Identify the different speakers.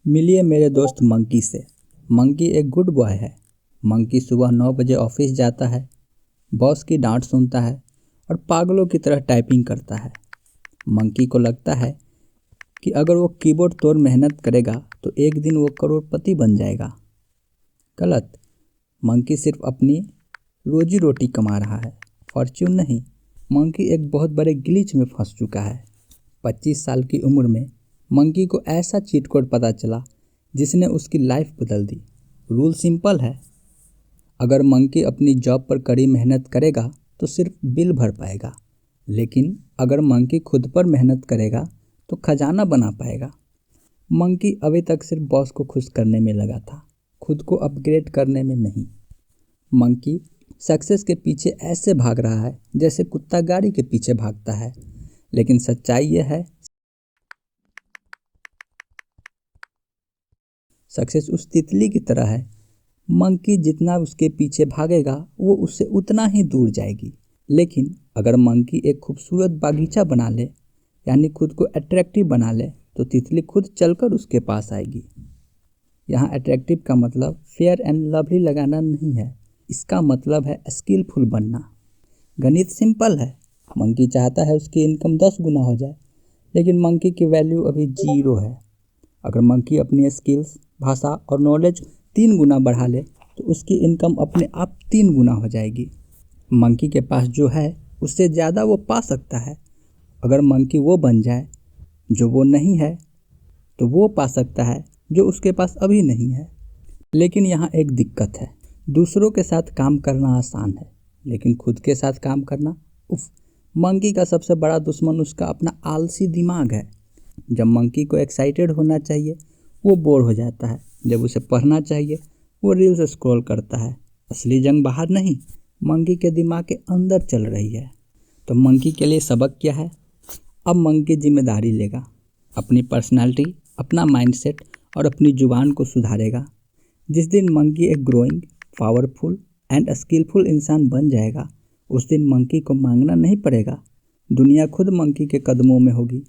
Speaker 1: मिलिए मेरे दोस्त मंकी से। मंकी एक गुड बॉय है। मंकी सुबह 9 बजे ऑफिस जाता है, बॉस की डांट सुनता है और पागलों की तरह टाइपिंग करता है। मंकी को लगता है कि अगर वो कीबोर्ड तोड़ मेहनत करेगा तो एक दिन वो करोड़पति बन जाएगा। गलत। मंकी सिर्फ अपनी रोजी रोटी कमा रहा है, फॉर्च्यून नहीं। मंकी एक बहुत बड़े ग्लिच में फंस चुका है। 25 साल की उम्र में मंकी को ऐसा चीट कोड पता चला जिसने उसकी लाइफ बदल दी। रूल सिंपल है, अगर मंकी अपनी जॉब पर कड़ी मेहनत करेगा तो सिर्फ बिल भर पाएगा, लेकिन अगर मंकी खुद पर मेहनत करेगा तो खजाना बना पाएगा। मंकी अभी तक सिर्फ बॉस को खुश करने में लगा था, खुद को अपग्रेड करने में नहीं। मंकी सक्सेस के पीछे ऐसे भाग रहा है जैसे कुत्ता गाड़ी के पीछे भागता है, लेकिन सच्चाई यह है सक्सेस उस तितली की तरह है। मंकी जितना उसके पीछे भागेगा वो उससे उतना ही दूर जाएगी। लेकिन अगर मंकी एक खूबसूरत बागीचा बना ले, यानी खुद को अट्रैक्टिव बना ले, तो तितली खुद चलकर उसके पास आएगी। यहाँ अट्रैक्टिव का मतलब फेयर एंड लवली लगाना नहीं है, इसका मतलब है स्किलफुल बनना। गणित सिंपल है, मंकी चाहता है उसकी इनकम 10 गुना हो जाए, लेकिन मंकी की वैल्यू अभी 0 है। अगर मंकी अपनी स्किल्स, भाषा और नॉलेज 3 गुना बढ़ा ले तो उसकी इनकम अपने आप 3 गुना हो जाएगी। मंकी के पास जो है उससे ज़्यादा वो पा सकता है। अगर मंकी वो बन जाए जो वो नहीं है तो वो पा सकता है जो उसके पास अभी नहीं है। लेकिन यहाँ एक दिक्कत है, दूसरों के साथ काम करना आसान है, लेकिन खुद के साथ काम करना उफ। मंकी का सबसे बड़ा दुश्मन उसका अपना आलसी दिमाग है। जब मंकी को एक्साइटेड होना चाहिए वो बोर हो जाता है, जब उसे पढ़ना चाहिए वो रील्स स्क्रॉल करता है। असली जंग बाहर नहीं, मंकी के दिमाग के अंदर चल रही है। तो मंकी के लिए सबक क्या है? अब मंकी जिम्मेदारी लेगा, अपनी पर्सनालिटी, अपना माइंडसेट और अपनी जुबान को सुधारेगा। जिस दिन मंकी एक ग्रोइंग, पावरफुल एंड स्किलफुल इंसान बन जाएगा, उस दिन मंकी को मांगना नहीं पड़ेगा, दुनिया खुद मंकी के कदमों में होगी।